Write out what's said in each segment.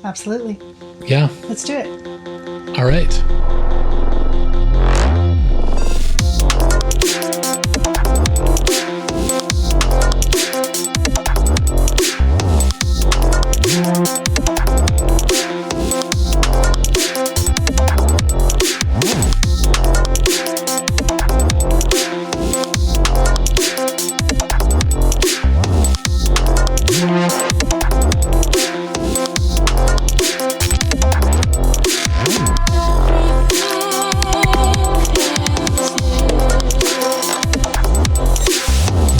Absolutely. Yeah. Let's do it. All right.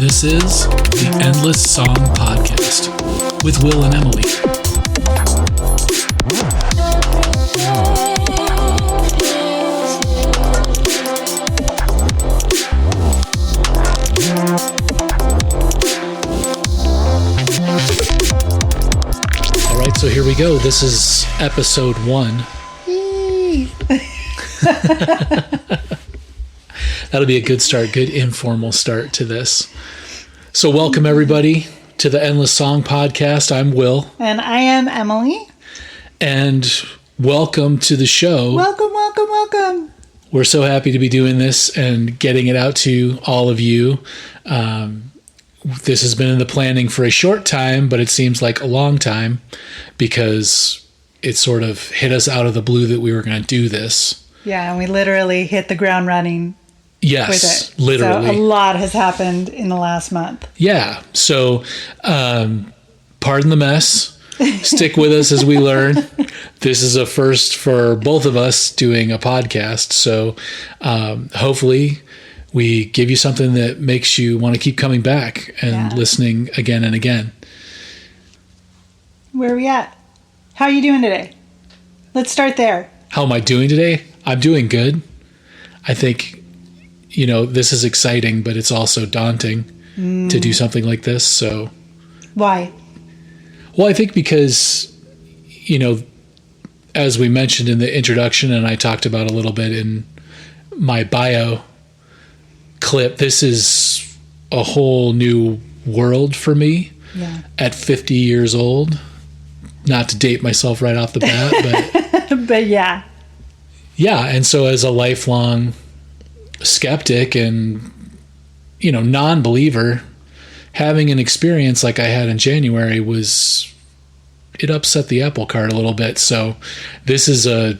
This is the Endless Song Podcast with Will and Emily. All right, so here we go. This is episode 1. That'll be a good start, good informal start to this. So welcome everybody to the Endless Song Podcast. I'm Will. And I am Emily. And welcome to the show. Welcome, welcome, welcome. We're so happy to be doing this and getting it out to all of you. This has been in the planning for a short time, but it seems like a long time because it sort of hit us out of the blue that we were going to do this. Yeah, and we literally hit the ground running. Yes, with it. literally. So a lot has happened in the last month. Yeah. So, pardon the mess. Stick with us as we learn. This is a first for both of us doing a podcast. So, hopefully we give you something that makes you want to keep coming back and listening again and again. Where are we at? How are you doing today? Let's start there. How am I doing today? I'm doing good. I think, this is exciting, but it's also daunting to do something like this. So, why? Well, I think because, as we mentioned in the introduction, and I talked about a little bit in my bio clip, this is a whole new world for me at 50 years old. Not to date myself right off the bat, but but yeah. Yeah, and so as a lifelong skeptic and, non-believer, having an experience like I had in January it upset the apple cart a little bit. So this is a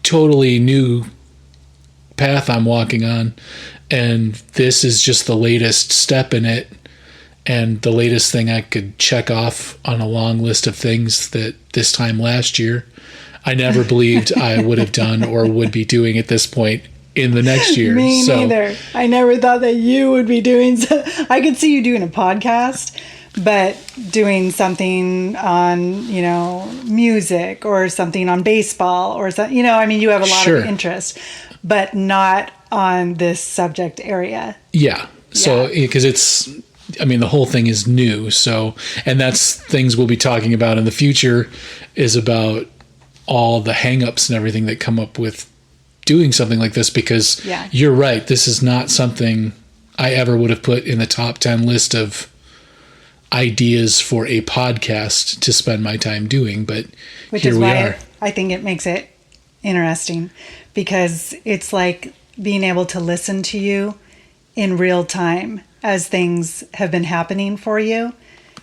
totally new path I'm walking on, and this is just the latest step in it and the latest thing I could check off on a long list of things that this time last year I never believed I would have done or would be doing at this point in the next year. Me neither. I never thought that you would be doing I could see you doing a podcast, but doing something on, music or something on baseball or something, you have a lot of interest, but not on this subject area. Yeah. So, because the whole thing is new. So, and that's things we'll be talking about in the future is about all the hangups and everything that come up with doing something like this, because you're right. This is not something I ever would have put in the top 10 list of ideas for a podcast to spend my time doing, but here we are. I think it makes it interesting because it's like being able to listen to you in real time as things have been happening for you,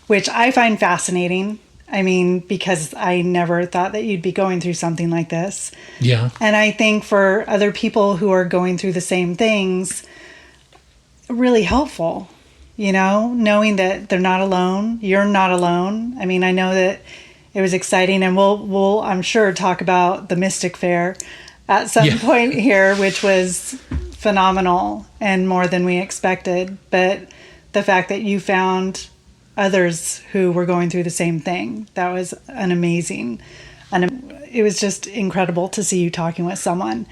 which I find fascinating. Because I never thought that you'd be going through something like this. Yeah. And I think for other people who are going through the same things, really helpful, knowing that they're not alone. You're not alone. I know that it was exciting, and we'll I'm sure talk about the Mystic Fair at some point here, which was phenomenal and more than we expected. But the fact that you found others who were going through the same thing, that was it was just incredible to see you talking with someone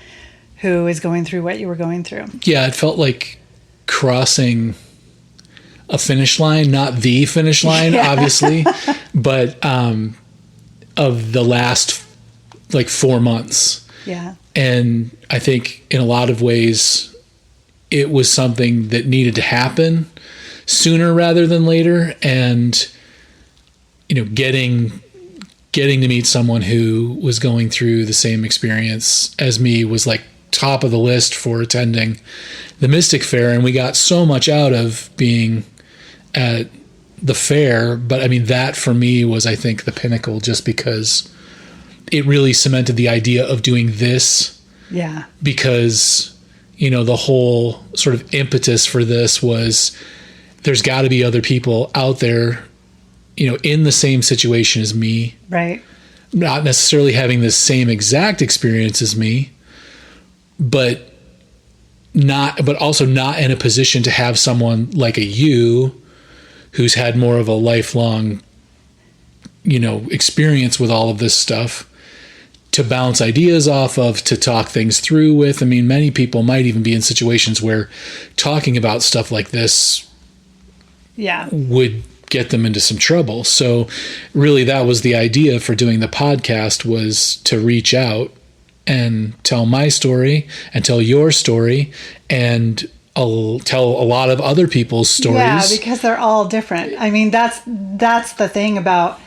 who is going through what you were going through. Yeah, it felt like crossing a finish line, not the finish line, obviously, but of the last 4 months. Yeah. And I think in a lot of ways it was something that needed to happen sooner rather than later. And, getting getting to meet someone who was going through the same experience as me was like top of the list for attending the Mystic Fair. And we got so much out of being at the fair. But I mean, that for me was, I think, the pinnacle, just because it really cemented the idea of doing this. Yeah. Because, the whole sort of impetus for this was there's got to be other people out there, in the same situation as me. Right. Not necessarily having the same exact experience as me, but also not in a position to have someone like you who's had more of a lifelong, experience with all of this stuff to bounce ideas off of, to talk things through with. I mean, many people might even be in situations where talking about stuff like this would get them into some trouble. So really, that was the idea for doing the podcast, was to reach out and tell my story and tell your story and I'll tell a lot of other people's stories. Yeah, because they're all different. I mean, that's the thing about,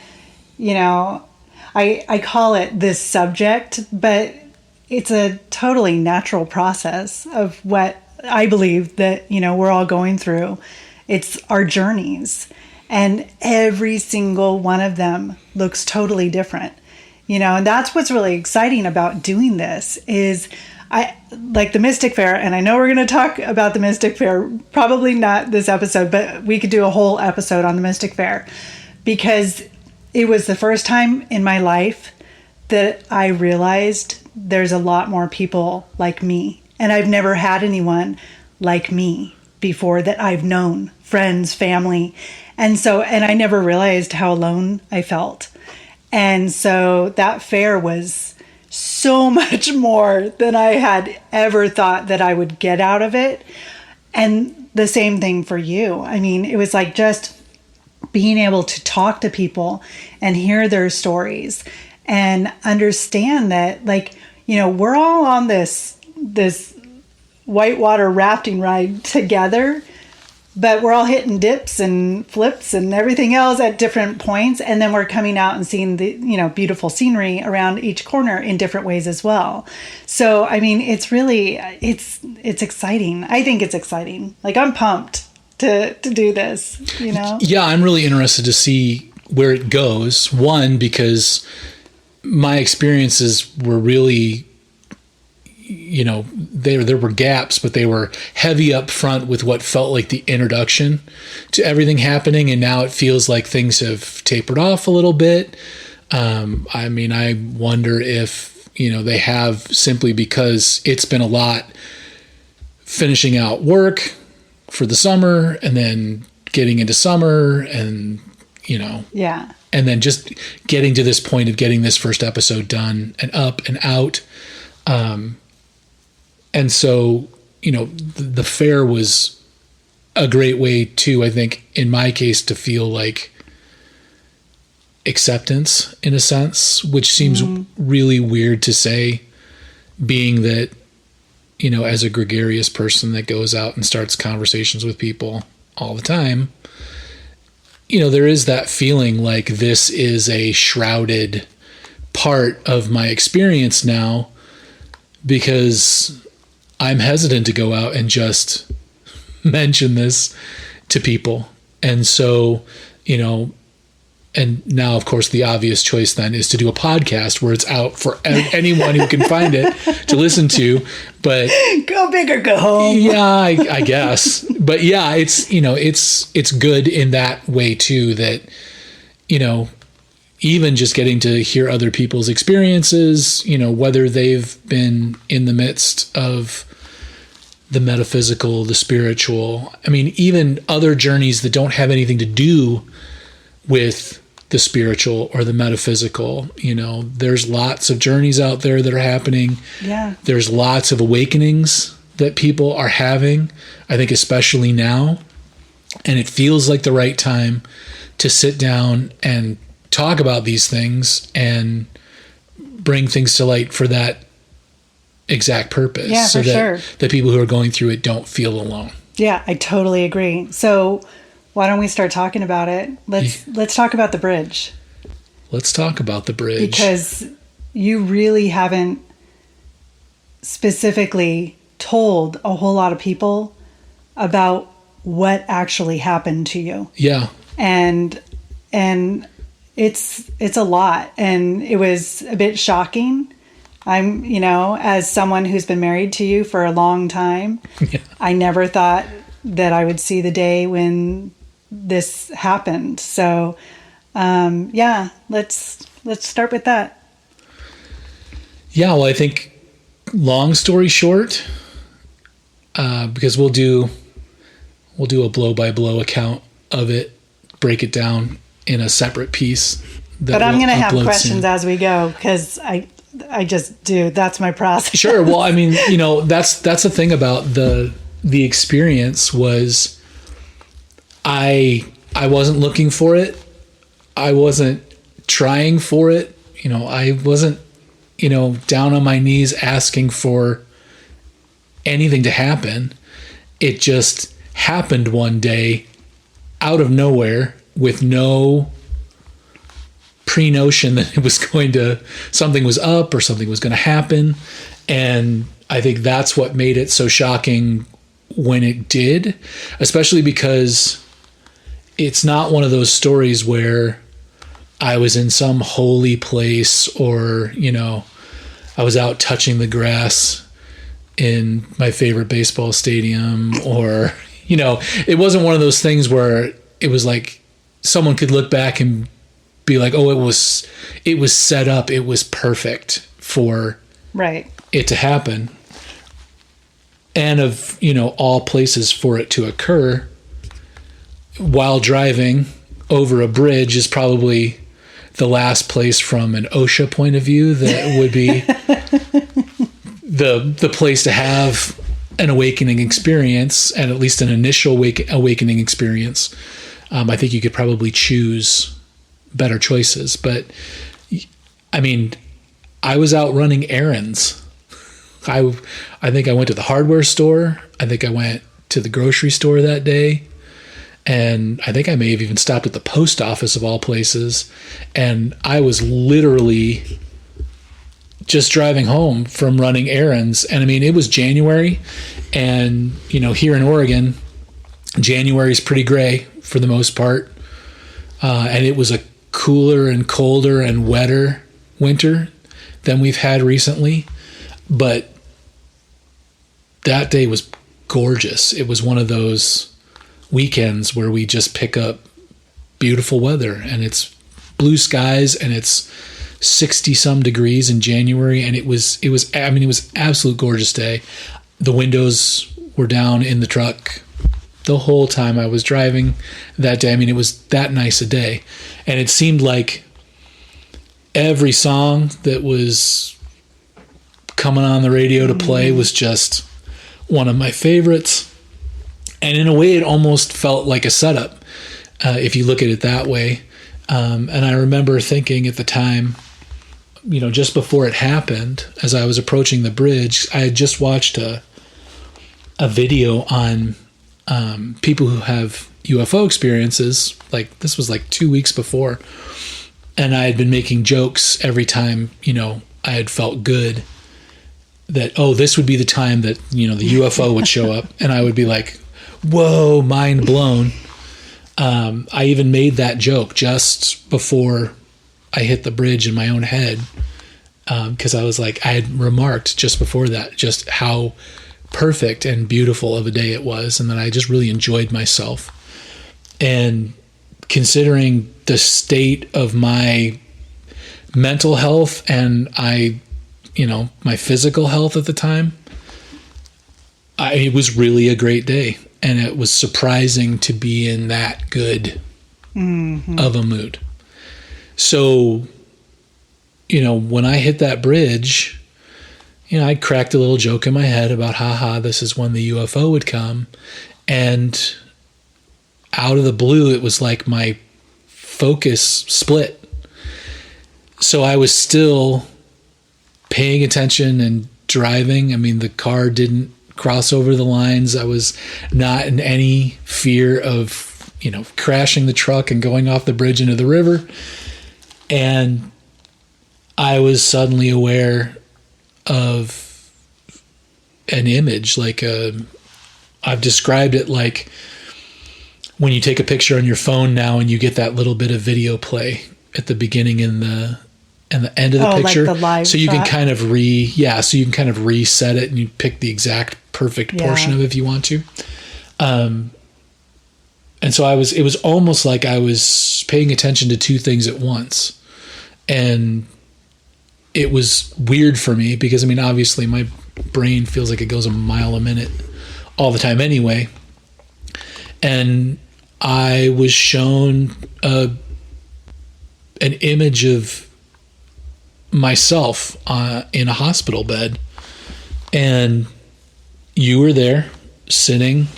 I call it this subject, but it's a totally natural process of what I believe that, we're all going through. It's our journeys, and every single one of them looks totally different, and that's what's really exciting about doing this is I like the Mystic Fair. And I know we're going to talk about the Mystic Fair, probably not this episode, but we could do a whole episode on the Mystic Fair, because it was the first time in my life that I realized there's a lot more people like me. And I've never had anyone like me before that I've known, friends, family. And I never realized how alone I felt. And so that fair was so much more than I had ever thought that I would get out of it. And the same thing for you. I mean, it was like just being able to talk to people and hear their stories and understand that, like, we're all on this whitewater rafting ride together, but we're all hitting dips and flips and everything else at different points. And then we're coming out and seeing the, beautiful scenery around each corner in different ways as well. So, I mean, it's really, it's exciting. I think it's exciting. Like, I'm pumped to do this, Yeah, I'm really interested to see where it goes. One, because my experiences were really, there were gaps, but they were heavy up front with what felt like the introduction to everything happening. And now it feels like things have tapered off a little bit. I mean, I wonder if, they have, simply because it's been a lot finishing out work for the summer and then getting into summer and, yeah. And then just getting to this point of getting this first episode done and up and out. And so, the fair was a great way to, I think, in my case, to feel like acceptance in a sense, which seems really weird to say, being that, as a gregarious person that goes out and starts conversations with people all the time, there is that feeling like this is a shrouded part of my experience now, because I'm hesitant to go out and just mention this to people. And so, and now, of course, the obvious choice then is to do a podcast where it's out for anyone who can find it to listen to. But go big or go home. Yeah, I guess. But yeah, it's, it's good in that way too, that, even just getting to hear other people's experiences, whether they've been in the midst of the metaphysical, the spiritual, I mean, even other journeys that don't have anything to do with the spiritual or the metaphysical. There's lots of journeys out there that are happening. Yeah. There's lots of awakenings that people are having, I think, especially now. And it feels like the right time to sit down and talk about these things and bring things to light for that exact purpose. Yeah, so for sure. The people who are going through it don't feel alone. Yeah, I totally agree. So why don't we start talking about it? Let's talk about the bridge. let's talk about the bridge. Because you really haven't specifically told a whole lot of people about what actually happened to you. Yeah. And it's a lot, and it was a bit shocking. I'm, as someone who's been married to you for a long time, Yeah. I never thought that I would see the day when this happened. So, let's start with that. Yeah, well, I think long story short, because we'll do a blow-by-blow account of it, break it down in a separate piece. But I'm going to have questions as we go, because I just do. That's my process. Sure. Well, I mean, that's the thing about the experience was I wasn't looking for it. I wasn't trying for it. I wasn't, down on my knees asking for anything to happen. It just happened one day out of nowhere with no pre-notion that it was something was up or something was going to happen. And I think that's what made it so shocking when it did, especially because it's not one of those stories where I was in some holy place or, I was out touching the grass in my favorite baseball stadium or, it wasn't one of those things where it was like someone could look back and be like, oh, it was set up. It was perfect for it to happen. And of, all places for it to occur while driving over a bridge is probably the last place from an OSHA point of view that would be the place to have an awakening experience, and at least an initial awakening experience. I think you could probably choose better choices, but I mean, I was out running errands. I think I went to the hardware store. I think I went to the grocery store that day. And I think I may have even stopped at the post office of all places. And I was literally just driving home from running errands. And I mean, it was January, and, here in Oregon, January is pretty gray for the most part. And it was a cooler and colder and wetter winter than we've had recently. But that day was gorgeous. It was one of those weekends where we just pick up beautiful weather, and it's blue skies, and it's 60 some degrees in January. And it was absolute gorgeous day. The windows were down in the truck the whole time I was driving that day. I mean, it was that nice a day. And it seemed like every song that was coming on the radio to play was just one of my favorites. And in a way, it almost felt like a setup, if you look at it that way. And I remember thinking at the time, just before it happened, as I was approaching the bridge, I had just watched a video on people who have UFO experiences. Like, this was like 2 weeks before. And I had been making jokes every time, I had felt good that, oh, this would be the time that, the UFO would show up. And I would be like, whoa, mind blown. I even made that joke just before I hit the bridge in my own head, because I was like, I had remarked just before that just how perfect and beautiful of a day it was, and that I just really enjoyed myself. And considering the state of my mental health and my physical health at the time, it was really a great day. And it was surprising to be in that good of a mood. So, when I hit that bridge, I cracked a little joke in my head about, this is when the UFO would come. And out of the blue, it was like my focus split. So I was still paying attention and driving. I mean, the car didn't cross over the lines. I was not in any fear of, crashing the truck and going off the bridge into the river. And I was suddenly aware of an image, I've described it like when you take a picture on your phone now and you get that little bit of video play at the beginning and the end of the picture. Like the live so you shot? can kind of reset it and you pick the exact perfect portion of it if you want to. And so it was almost like I was paying attention to two things at once. And it was weird for me because, I mean, obviously my brain feels like it goes a mile a minute all the time anyway. And I was shown an image of myself in a hospital bed. And you were there sitting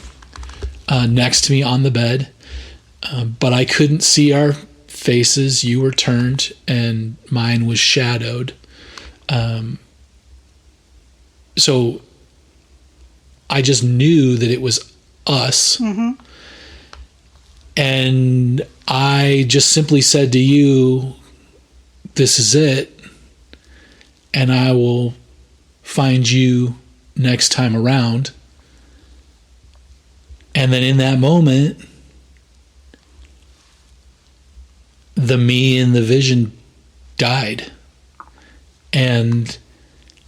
next to me on the bed, but I couldn't see our faces. You were turned and mine was shadowed. So I just knew that it was us. Mm-hmm. And I just simply said to you, this is it. And I will find you next time around. And then in that moment, the me in the vision died. And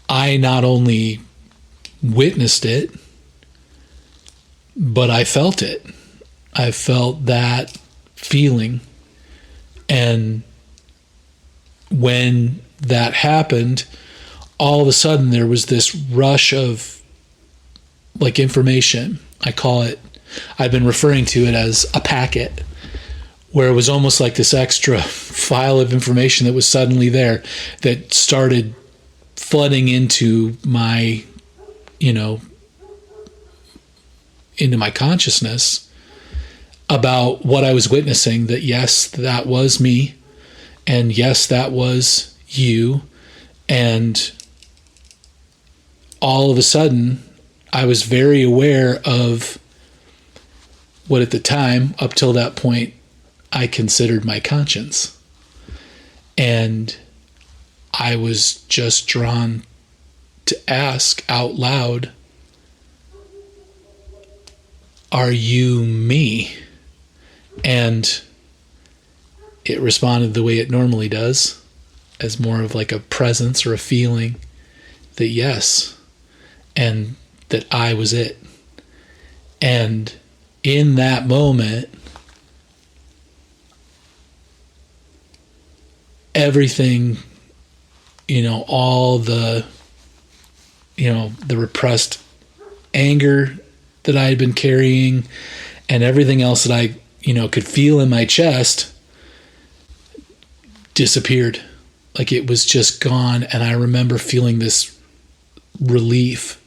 I not only witnessed it, but I felt it. I felt that feeling. And when that happened, all of a sudden there was this rush of like information. I've been referring to it as a packet, where it was almost like this extra file of information that was suddenly there that started flooding into my, into my consciousness about what I was witnessing, that yes, that was me, and yes, that was you. And all of a sudden I was very aware of what at the time, up till that point, I considered my conscience. And I was just drawn to ask out loud, are you me? And it responded the way it normally does, as more of like a presence or a feeling that yes, and that I was it. And in that moment, everything, all the, the repressed anger that I had been carrying and everything else that I, could feel in my chest disappeared. Like it was just gone. And I remember feeling this relief,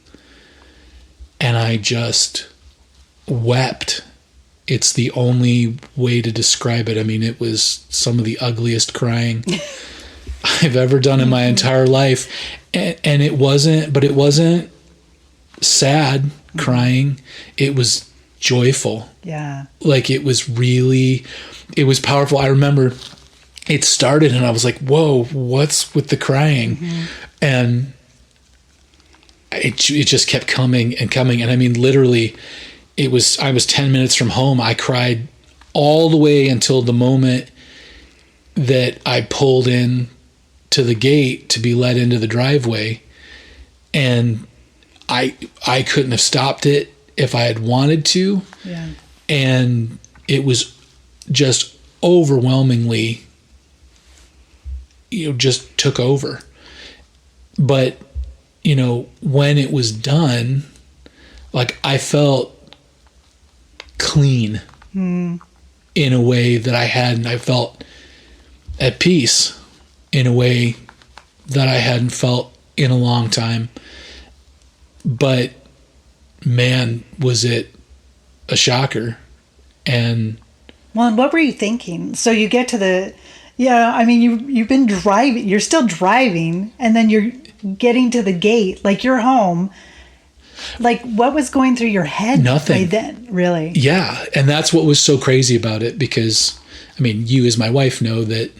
and I just wept. It's the only way to describe it. I mean, it was some of the ugliest crying I've ever done in my entire life. And it wasn't sad crying. It was joyful. Yeah. Like it was powerful. I remember it started and I was like, whoa, what's with the crying? Mm-hmm. And it just kept coming and coming. And I mean, literally, I was 10 minutes from home. I cried all the way until the moment that I pulled in to the gate to be let into the driveway. And I couldn't have stopped it if I had wanted to. Yeah. And it was just overwhelmingly, just took over. But, when it was done, like I felt clean in a way that I hadn't. I felt at peace in a way that I hadn't felt in a long time. But man, was it a shocker. And what were you thinking? So you get to you've been driving, you're still driving, and then you're getting to the gate, like you're home. Like, what was going through your head? Nothing. By then, really? Yeah. And that's what was so crazy about it, because, I mean, you as my wife know that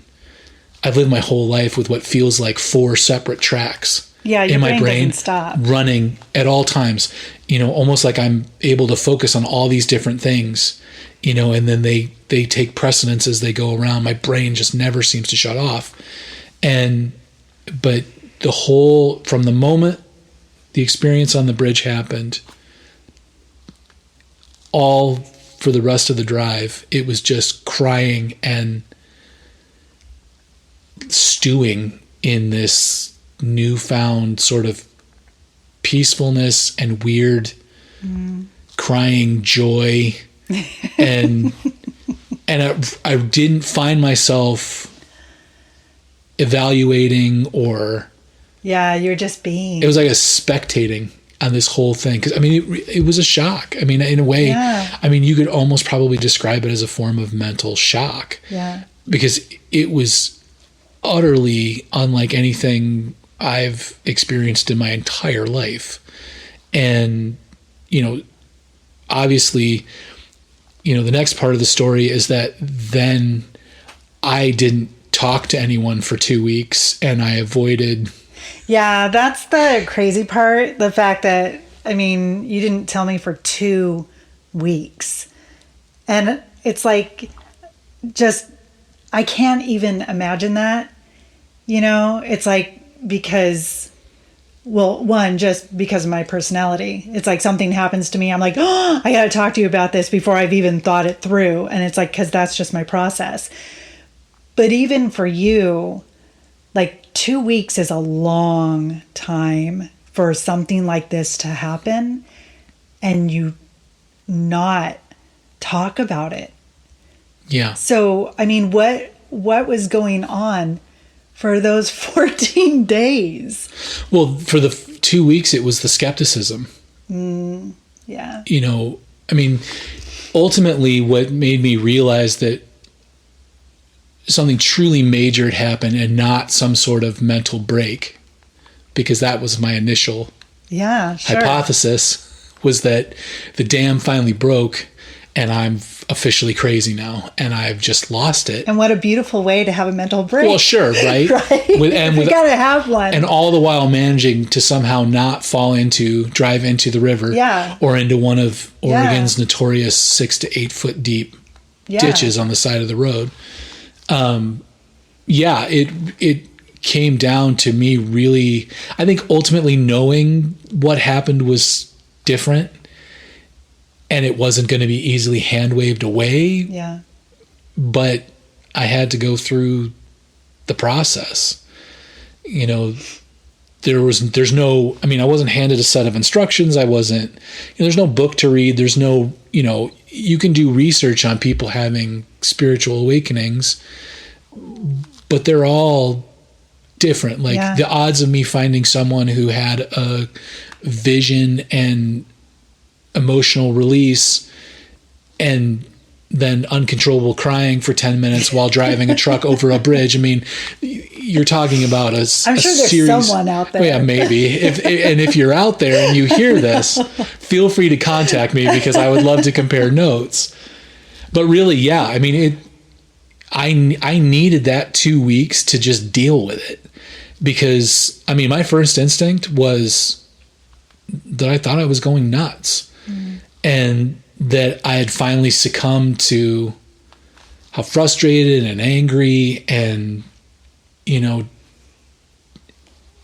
I've lived my whole life with what feels like 4 separate tracks Yeah, your in my brain doesn't stop. running at all times, almost like I'm able to focus on all these different things, and then they take precedence as they go around. My brain just never seems to shut off. But from the moment the experience on the bridge happened, all for the rest of the drive, it was just crying and stewing in this newfound sort of peacefulness and weird crying joy. And I didn't find myself evaluating or... Yeah, you're just being. It was like a spectating on this whole thing. Because, it was a shock. In a way, Yeah. You could almost probably describe it as a form of mental shock. Yeah. Because it was utterly unlike anything I've experienced in my entire life. And, obviously, the next part of the story is that then I didn't talk to anyone for 2 weeks, and I avoided... Yeah, that's the crazy part. The fact that, you didn't tell me for 2 weeks. And it's like, I can't even imagine that. It's like, because, one, just because of my personality. It's like something happens to me, I'm like, oh, I got to talk to you about this before I've even thought it through. And it's like, because that's just my process. But even for you, like 2 weeks is a long time for something like this to happen and you not talk about it. Yeah. So, what was going on for those 14 days? Well, for the 2 weeks, it was the skepticism. Yeah. Ultimately, what made me realize that something truly major had happened and not some sort of mental break, because that was my initial hypothesis, was that the dam finally broke and I'm officially crazy now and I've just lost it. And what a beautiful way to have a mental break. Well, sure, right? Right? You gotta have one. And all the while managing to somehow not drive into the river, or into one of Oregon's notorious 6 to 8 foot deep ditches on the side of the road. It came down to me really, I think ultimately knowing what happened was different and it wasn't going to be easily hand waved away. Yeah. But I had to go through the process. There's no, I wasn't handed a set of instructions. I wasn't, there's no book to read. There's no, you can do research on people having spiritual awakenings, but they're all different. Like the odds of me finding someone who had a vision and emotional release and then uncontrollable crying for 10 minutes while driving a truck over a bridge. You're talking about I'm sure there's series, someone out there. Yeah, maybe. If you're out there and you hear this, feel free to contact me because I would love to compare notes. But really, I needed that 2 weeks to just deal with it, because my first instinct was that I thought I was going nuts, and that I had finally succumbed to how frustrated and angry and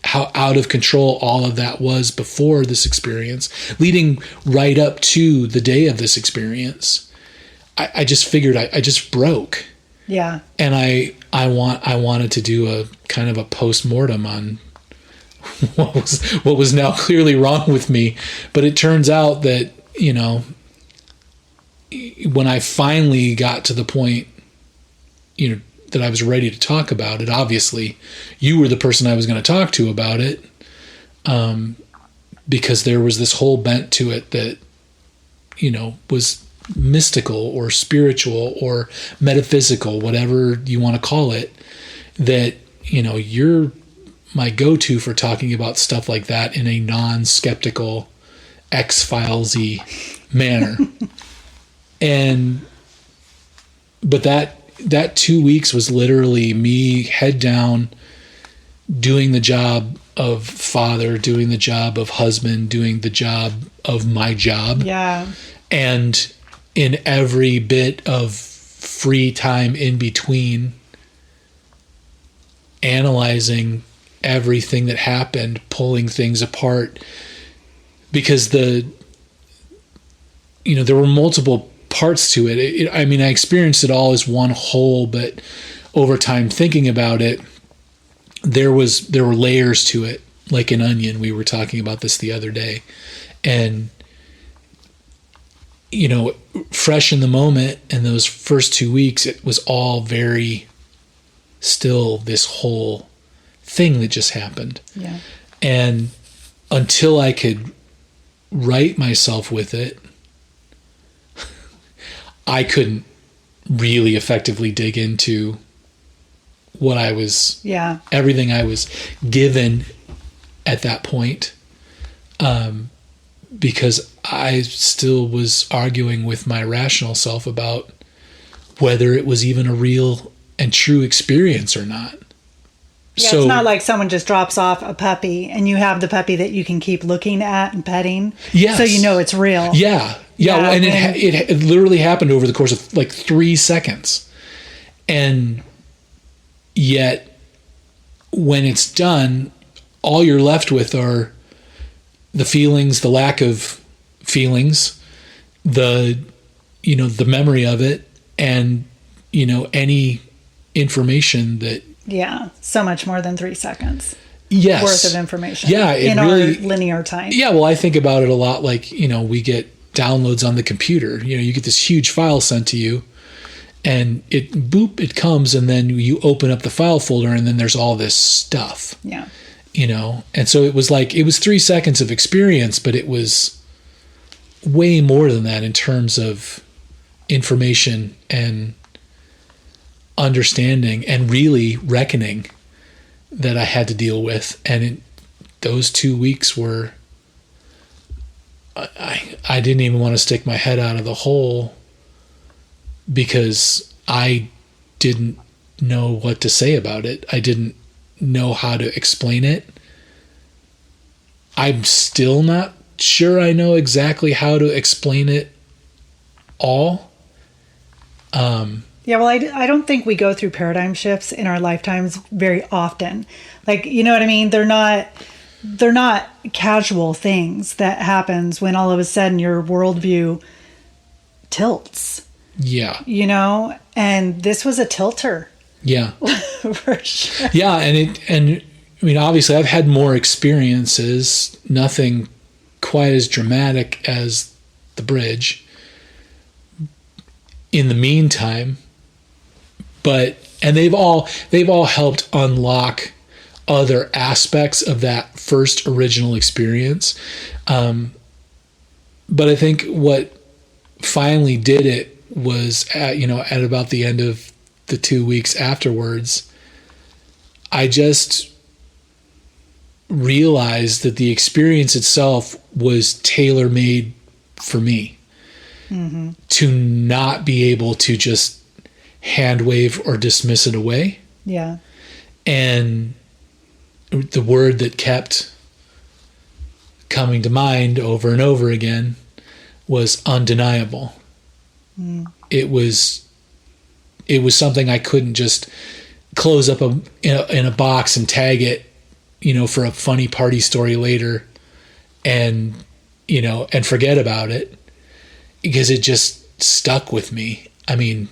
how out of control all of that was before this experience, leading right up to the day of this experience. I just figured I just broke. Yeah. And I wanted to do a kind of a post-mortem on what was now clearly wrong with me. But it turns out that, when I finally got to the point, that I was ready to talk about it, obviously you were the person I was going to talk to about it. Because there was this whole bent to it that, was mystical or spiritual or metaphysical, whatever you want to call it, that, you're my go-to for talking about stuff like that in a non-skeptical X-Files-y manner. But that that 2 weeks was literally me head down, doing the job of father, doing the job of husband, doing the job of my job. Yeah. And in every bit of free time in between, analyzing everything that happened, pulling things apart, because there were multiple parts to it. I mean, I experienced it all as one whole, but over time thinking about it, there were layers to it, like an onion. We were talking about this the other day. And, fresh in the moment, in those first 2 weeks, it was all very still this whole thing that just happened. Yeah. And until I could right myself with it, I couldn't really effectively dig into what I was, everything I was given at that point, because I still was arguing with my rational self about whether it was even a real and true experience or not. Yeah, it's not like someone just drops off a puppy and you have the puppy that you can keep looking at and petting. Yes. So you know it's real. Yeah. And it literally happened over the course of like 3 seconds. And yet when it's done, all you're left with are the feelings, the lack of feelings, the memory of it, and, any information that, so much more than 3 seconds worth of information. Yeah, in really, our linear time. Yeah, well, I think about it a lot like, we get downloads on the computer. You get this huge file sent to you, and it comes, and then you open up the file folder, and then there's all this stuff. Yeah. And so it was 3 seconds of experience, but it was way more than that in terms of information and understanding and really reckoning that I had to deal with. And those 2 weeks were, I didn't even want to stick my head out of the hole because I didn't know what to say about it. I didn't know how to explain it. I'm still not sure I know exactly how to explain it all. Yeah, well, I don't think we go through paradigm shifts in our lifetimes very often. Like, you know what I mean? They're not casual things that happens when all of a sudden your worldview tilts. Yeah. And this was a tilter. Yeah. For sure. Yeah, and I mean, obviously I've had more experiences, nothing quite as dramatic as the bridge in the meantime, and they've all helped unlock other aspects of that first original experience. But I think what finally did it was at about the end of the 2 weeks afterwards, I just realized that the experience itself was tailor-made for me. Mm-hmm. To not be able to just hand wave or dismiss it away. Yeah. And the word that kept coming to mind over and over again was undeniable. Mm. It was something I couldn't just close up in a box and tag it, for a funny party story later and forget about it, because it just stuck with me. I mean,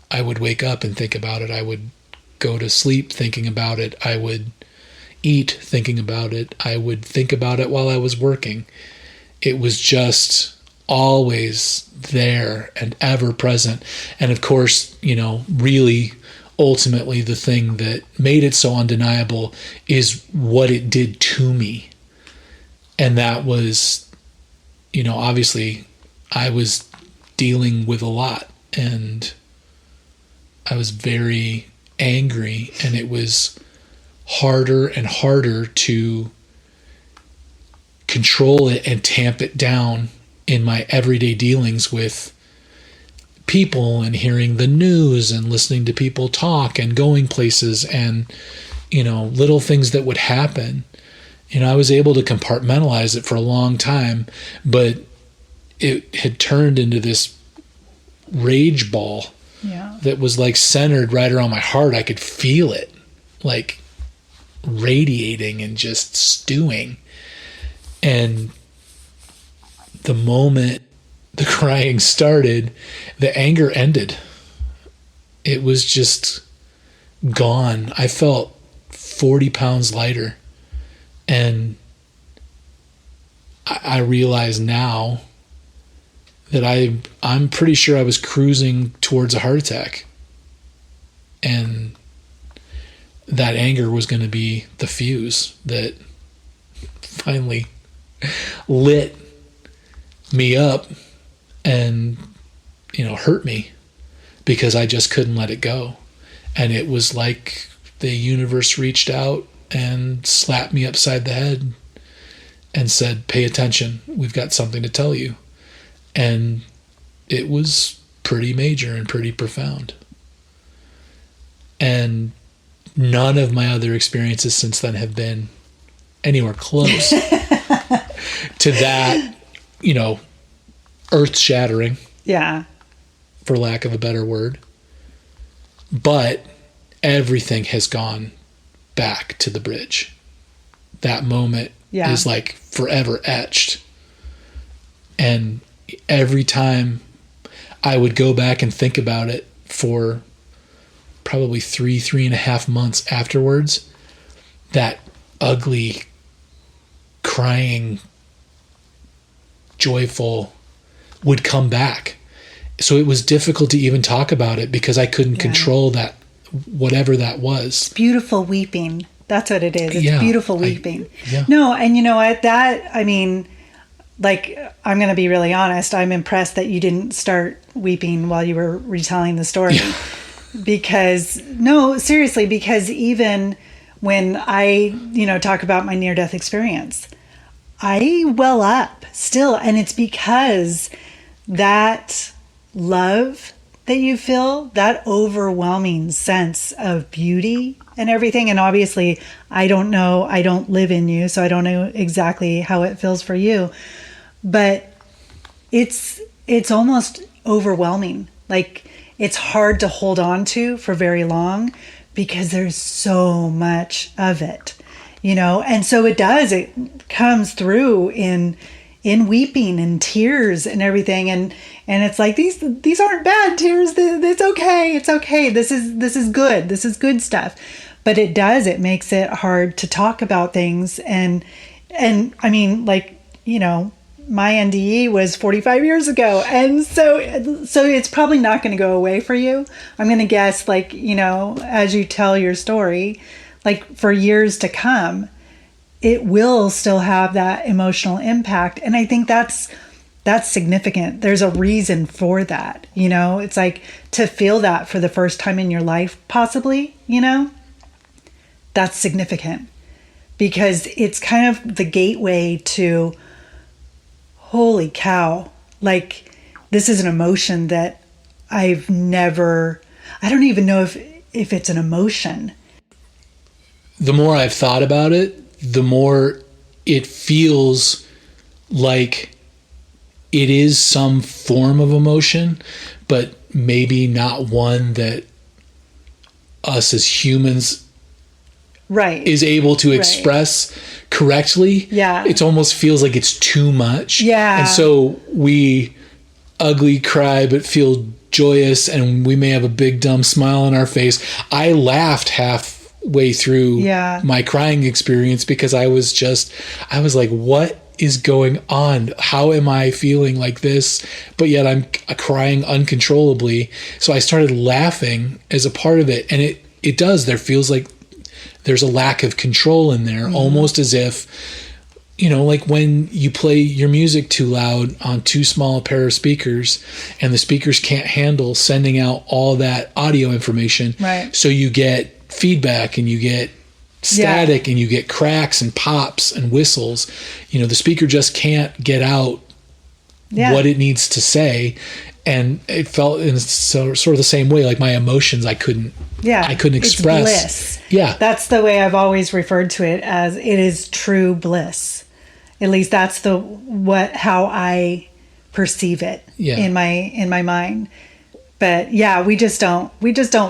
I would wake up and think about it. I would go to sleep thinking about it. I would eat thinking about it. I would think about it while I was working. It was just always there and ever present. And of course, really ultimately the thing that made it so undeniable is what it did to me. And that was, obviously I was dealing with a lot, and I was very angry, and it was harder and harder to control it and tamp it down in my everyday dealings with people and hearing the news and listening to people talk and going places and, little things that would happen. I was able to compartmentalize it for a long time, but it had turned into this rage ball that was like centered right around my heart. I could feel it like radiating and just stewing. And the moment the crying started, the anger ended. It was just gone. I felt 40 pounds lighter. And I realize now that I'm pretty sure I was cruising towards a heart attack. And that anger was going to be the fuse that finally lit me up and, hurt me because I just couldn't let it go. And it was like the universe reached out and slapped me upside the head and said, pay attention. We've got something to tell you. And it was pretty major and pretty profound. And none of my other experiences since then have been anywhere close to that, earth shattering. Yeah. For lack of a better word. But everything has gone back to the bridge. That moment is like forever etched. And every time I would go back and think about it for probably 3.5 months afterwards, that ugly, crying, joyful would come back. So it was difficult to even talk about it because I couldn't control that, whatever that was. It's beautiful weeping. That's what it is. It's beautiful weeping. Yeah. No, and you know what? I'm going to be really honest. I'm impressed that you didn't start weeping while you were retelling the story. Yeah. Because even when I, talk about my near-death experience, I well up still. And it's because that love that you feel, that overwhelming sense of beauty and everything. And obviously, I don't live in you, so I don't know exactly how it feels for you. But it's almost overwhelming. Like, it's hard to hold on to for very long because there's so much of it, and so it comes through in weeping and tears and everything. And it's like, these aren't bad tears. It's okay. It's okay. This is good. This is good stuff. But it makes it hard to talk about things. And I mean, my NDE was 45 years ago. And so it's probably not going to go away for you. I'm going to guess, as you tell your story, for years to come, it will still have that emotional impact. And I think that's significant. There's a reason for that. It's like to feel that for the first time in your life, possibly, that's significant because it's kind of the gateway to, holy cow, this is an emotion that I don't even know if it's an emotion. The more I've thought about it, the more it feels like it is some form of emotion, but maybe not one that us as humans is able to express correctly. Yeah. It almost feels like it's too much. Yeah. And so we ugly cry but feel joyous, and we may have a big dumb smile on our face. I laughed halfway through my crying experience because I was like, what is going on? How am I feeling like this? But yet I'm crying uncontrollably. So I started laughing as a part of it. And it does. There feels like there's a lack of control in there, almost as if, like when you play your music too loud on too small a pair of speakers and the speakers can't handle sending out all that audio information. Right. So you get feedback and you get static and you get cracks and pops and whistles. The speaker just can't get out what it needs to say. And it felt in sort of the same way, like my emotions I couldn't express. It's bliss. Yeah. That's the way I've always referred to it, as it is true bliss. At least that's how I perceive it in my mind. But yeah, we just don't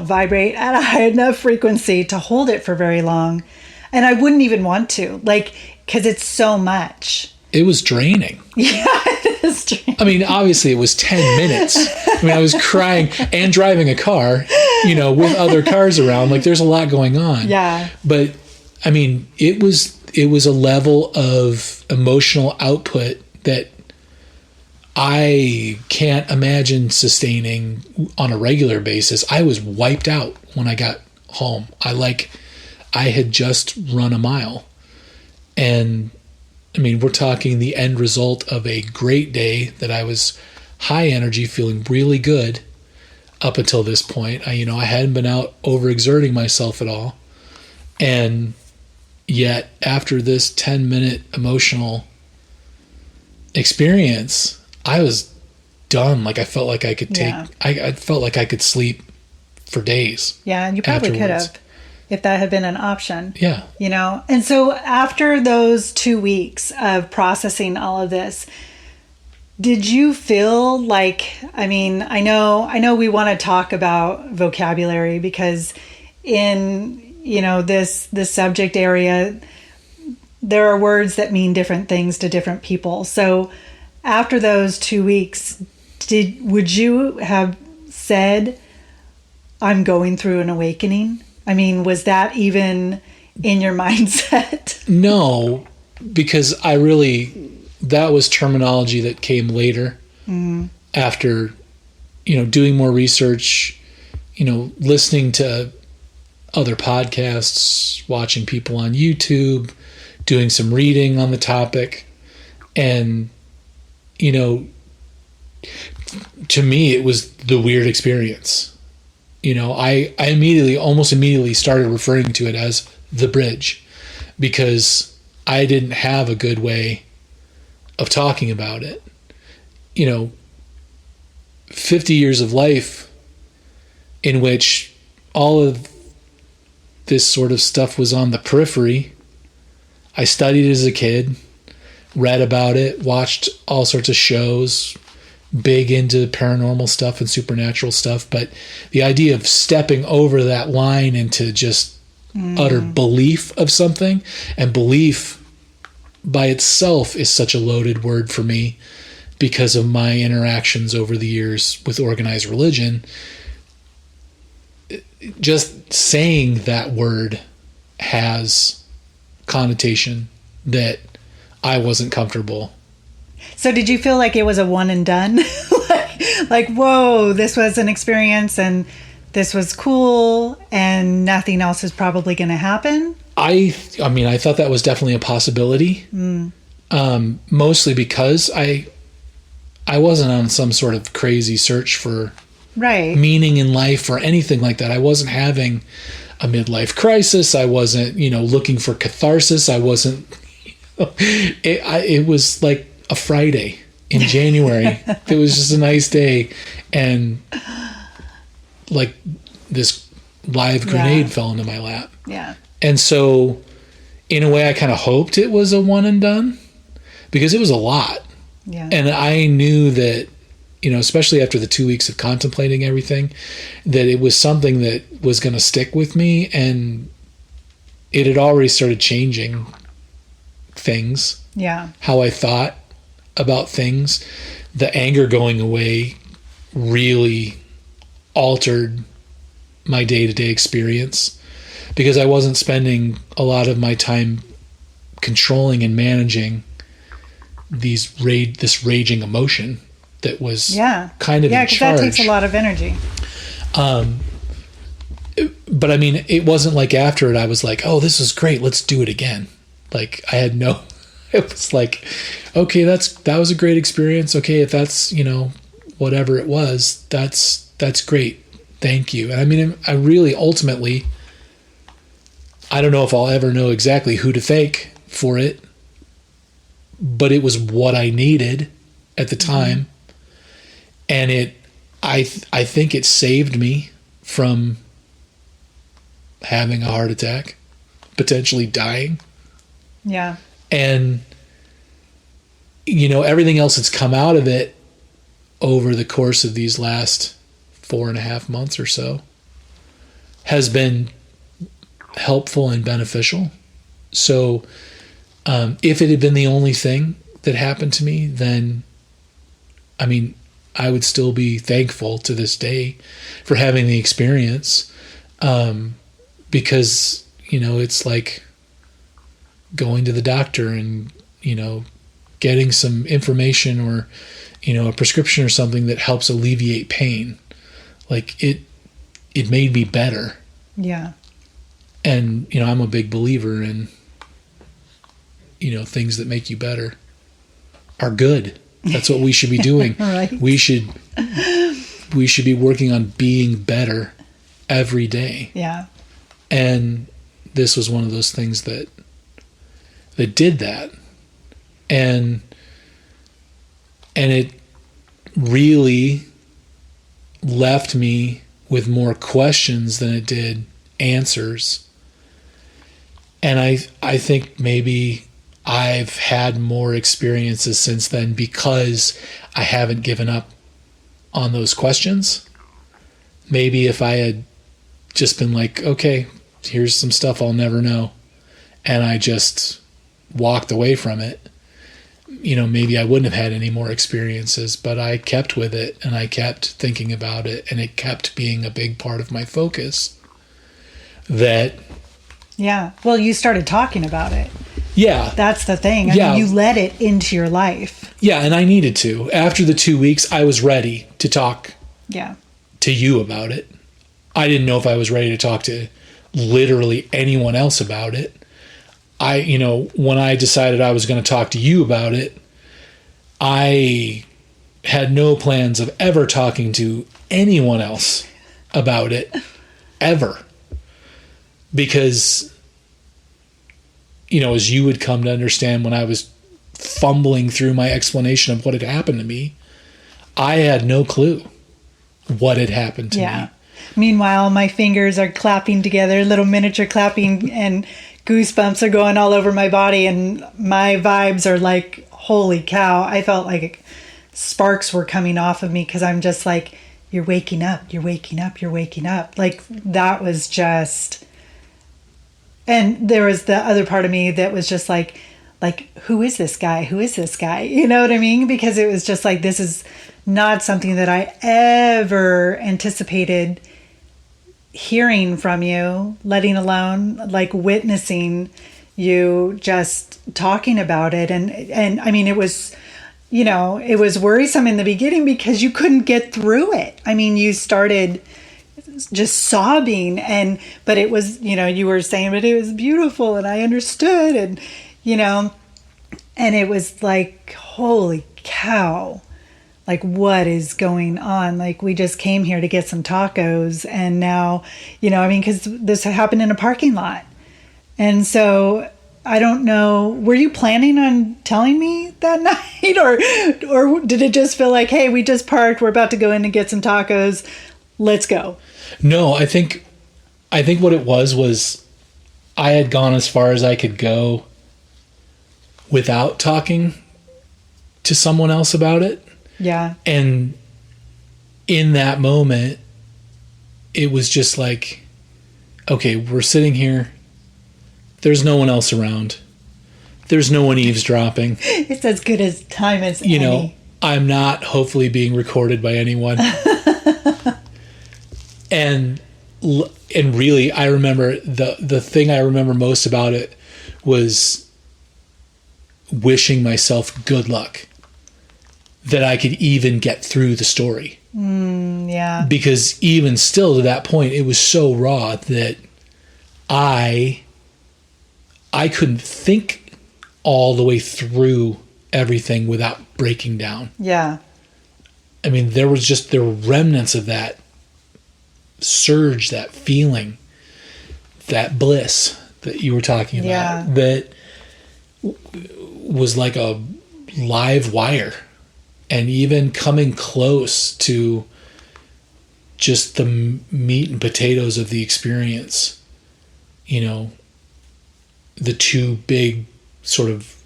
vibrate at a high enough frequency to hold it for very long. And I wouldn't even want to, because it's so much. It was draining. Yeah, it is draining. I mean, obviously it was 10 minutes. I mean, I was crying and driving a car, with other cars around. Like, there's a lot going on. Yeah. But I mean, it was a level of emotional output that I can't imagine sustaining on a regular basis. I was wiped out when I got home. I had just run a mile. And I mean, we're talking the end result of a great day that I was high energy, feeling really good up until this point. I hadn't been out overexerting myself at all. And yet after this 10-minute emotional experience, I was done. Like, I felt like I could I felt like I could sleep for days. Yeah. And you probably could have, if that had been an option. Yeah. And so after those 2 weeks of processing all of this, did you feel like, I mean, I know we want to talk about vocabulary, because in, this subject area, there are words that mean different things to different people. So after those 2 weeks, would you have said, I'm going through an awakening? I mean, was that even in your mindset? No, because that was terminology that came later after, doing more research, listening to other podcasts, watching people on YouTube, doing some reading on the topic. And, to me, it was the weird experience. I almost immediately started referring to it as the bridge, because I didn't have a good way of talking about it. 50 years of life in which all of this sort of stuff was on the periphery. I studied as a kid, read about it, watched all sorts of shows, big into paranormal stuff and supernatural stuff. But the idea of stepping over that line into just utter belief of something, and belief by itself is such a loaded word for me because of my interactions over the years with organized religion. Just saying that word has connotation that I wasn't comfortable. So did you feel like it was a one and done? like, whoa, this was an experience and this was cool and nothing else is probably going to happen? I mean, I thought that was definitely a possibility. Mostly because I wasn't on some sort of crazy search for meaning in life or anything like that. I wasn't having a midlife crisis. I wasn't, looking for catharsis. I wasn't. It was like a Friday in January. It was just a nice day, and like this live grenade fell into my lap. Yeah. And so, in a way, I kind of hoped it was a one and done, because it was a lot. Yeah. And I knew that, especially after the 2 weeks of contemplating everything, that it was something that was going to stick with me, and it had already started changing things. Yeah. How I thought about things. The anger going away really altered my day-to-day experience, because I wasn't spending a lot of my time controlling and managing this raging emotion that was kind of in charge. Yeah, because that takes a lot of energy. But I mean, it wasn't like after it I was like, oh, this is great, let's do it again. Like, I had no, it was like, okay, that was a great experience. Okay, if that's, whatever it was, that's great. Thank you. And I mean, I really ultimately, I don't know if I'll ever know exactly who to thank for it, but it was what I needed at the time. And I think it saved me from having a heart attack, potentially dying. Yeah. And, everything else that's come out of it over the course of these last 4.5 months or so has been helpful and beneficial. So, if it had been the only thing that happened to me, then, I would still be thankful to this day for having the experience, because, it's like going to the doctor and, getting some information or, a prescription or something that helps alleviate pain. Like it made me better. Yeah. And, I'm a big believer in, things that make you better are good. That's what we should be doing. Right. We should be working on being better every day. Yeah. And this was one of those things that did that. And it really left me with more questions than it did answers. And I think maybe I've had more experiences since then because I haven't given up on those questions. Maybe if I had just been like, okay, here's some stuff I'll never know, and I just walked away from it, maybe I wouldn't have had any more experiences, but I kept with it and I kept thinking about it, and it kept being a big part of my focus. Yeah. Well, you started talking about it. Yeah. That's the thing. I mean, you let it into your life. Yeah, and I needed to. After the 2 weeks, I was ready to talk to you about it. I didn't know if I was ready to talk to literally anyone else about it. When I decided I was going to talk to you about it, I had no plans of ever talking to anyone else about it, ever. Because, as you would come to understand when I was fumbling through my explanation of what had happened to me, I had no clue what had happened to me. Meanwhile, my fingers are clapping together, little miniature clapping, and goosebumps are going all over my body, and my vibes are like, holy cow. I felt like sparks were coming off of me because I'm just like, you're waking up, you're waking up, you're waking up. Like, that was just... And there was the other part of me that was just like, who is this guy? Who is this guy? You know what I mean? Because it was just like, this is not something that I ever anticipated hearing from you, letting alone like witnessing you just talking about it. And I mean, it was, it was worrisome in the beginning because you couldn't get through it. I mean, you started just sobbing, but it was, you were saying, but it was beautiful and I understood, and it was like, holy cow, like, what is going on? Like, we just came here to get some tacos, and now, because this happened in a parking lot. And so I don't know, were you planning on telling me that night, or did it just feel like, hey, we just parked, we're about to go in and get some tacos, let's go? No, I think what it was I had gone as far as I could go without talking to someone else about it. Yeah. And in that moment, it was just like, okay, we're sitting here. There's no one else around. There's no one eavesdropping. It's as good as time as any. I'm not hopefully being recorded by anyone. And really, I remember the thing I remember most about it was wishing myself good luck that I could even get through the story. Yeah. Because even still to that point, it was so raw that I couldn't think all the way through everything without breaking down. Yeah. I mean, there were remnants of that surge, that feeling, that bliss that you were talking about, that was like a live wire. And even coming close to just the meat and potatoes of the experience, you know, the two big sort of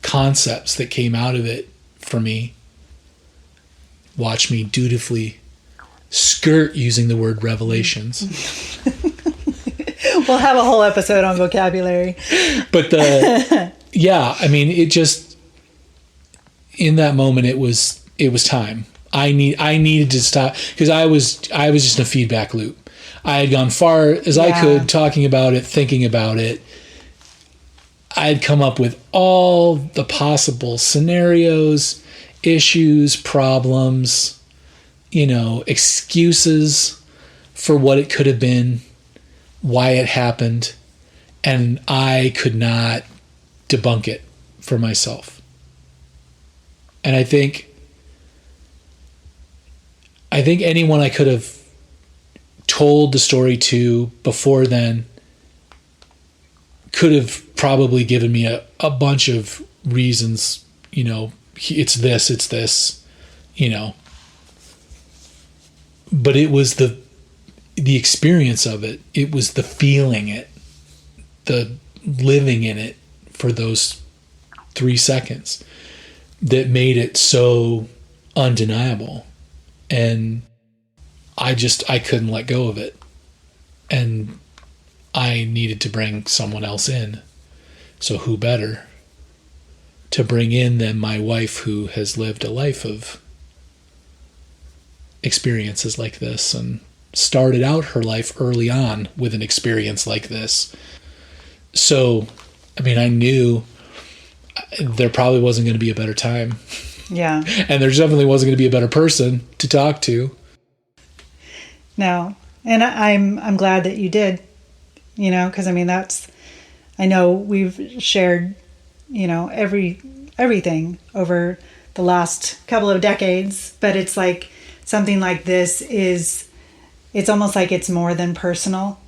concepts that came out of it for me. Watch me dutifully skirt using the word revelations. We'll have a whole episode on vocabulary. But yeah, I mean, it just, in that moment, it was time. I needed to stop, because I was just in a feedback loop. I had gone far as I could, talking about it, thinking about it. I had come up with all the possible scenarios, issues, problems, you know, excuses for what it could have been, why it happened, and I could not debunk it for myself. And I think anyone I could have told the story to before then could have probably given me a bunch of reasons, you know, it's this, you know. But it was the experience of it. It was the feeling it, the living in it for those 3 seconds that made it so undeniable. And I couldn't let go of it. And I needed to bring someone else in. So who better to bring in than my wife, who has lived a life of experiences like this and started out her life early on with an experience like this. So, I mean, I knew there probably wasn't going to be a better time. Yeah. And there definitely wasn't going to be a better person to talk to. No. And I'm glad that you did, you know, because I mean, I know we've shared, you know, everything over the last couple of decades, but it's like something like this it's almost like it's more than personal,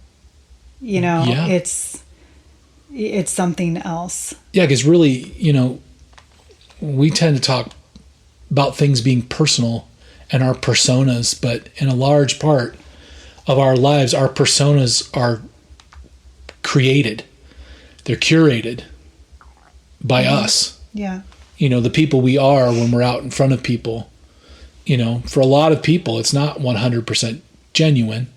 you know. Yeah. It's something else. Yeah, because really, you know, we tend to talk about things being personal and our personas, but in a large part of our lives, our personas are created. They're curated by us. Yeah. You know, the people we are when we're out in front of people. You know, for a lot of people, it's not 100% genuine.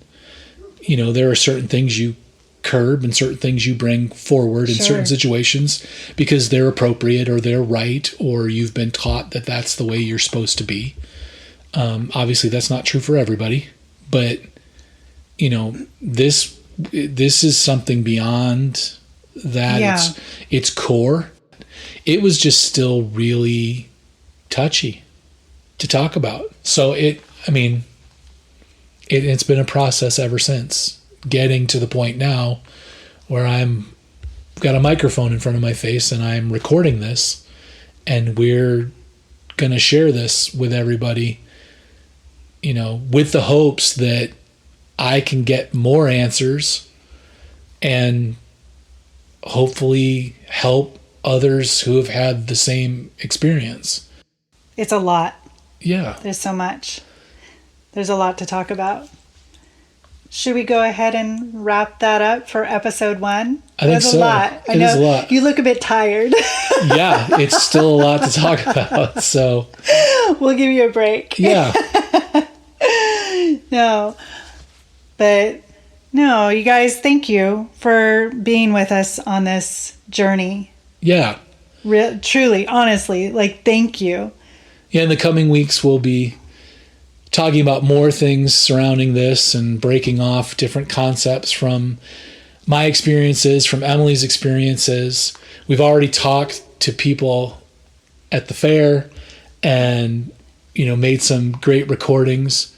You know, there are certain things you curb and certain things you bring forward in certain situations because they're appropriate or they're right, or you've been taught that that's the way you're supposed to be. Obviously, that's not true for everybody, but you know, this is something beyond that. Yeah. It's core. It was just still really touchy to talk about. So it's been a process ever since, getting to the point now where I'm got a microphone in front of my face and I'm recording this, and we're going to share this with everybody, you know, with the hopes that I can get more answers and hopefully help others who have had the same experience. It's a lot. Yeah. There's so much. There's a lot to talk about. Should we go ahead and wrap that up for episode 1? I think so. A lot. I know is a lot. You look a bit tired. Yeah, it's still a lot to talk about. So we'll give you a break. Yeah. No. But no, you guys, thank you for being with us on this journey. Yeah. Truly, honestly, like, thank you. Yeah, in the coming weeks, we'll be talking about more things surrounding this and breaking off different concepts from my experiences, from Emily's experiences. We've already talked to people at the fair and, you know, made some great recordings.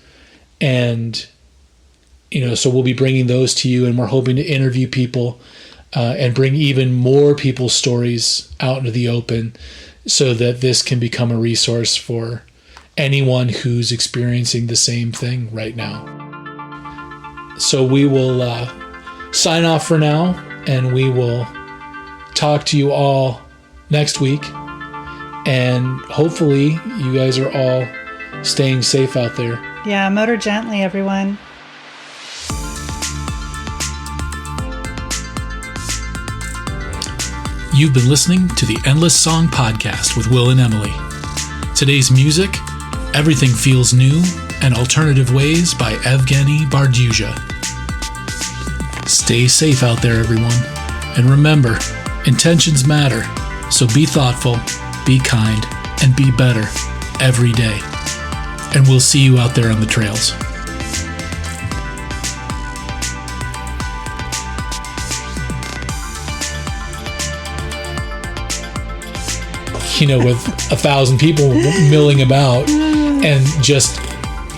And, you know, so we'll be bringing those to you, and we're hoping to interview people and bring even more people's stories out into the open so that this can become a resource for anyone who's experiencing the same thing right now. So we will sign off for now, and we will talk to you all next week. And hopefully you guys are all staying safe out there. Yeah, motor gently, everyone. You've been listening to the Endless Song Podcast with Will and Emily. Today's music, Everything Feels New and Alternative Ways by Evgeny Barduzha. Stay safe out there, everyone. And remember, intentions matter. So be thoughtful, be kind, and be better every day. And we'll see you out there on the trails. You know, with 1,000 people milling about and just,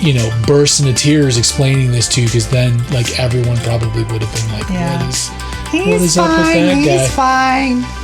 you know, burst into tears explaining this to you, because then, like, everyone probably would have been like, Yeah. what is up with that guy? He's fine.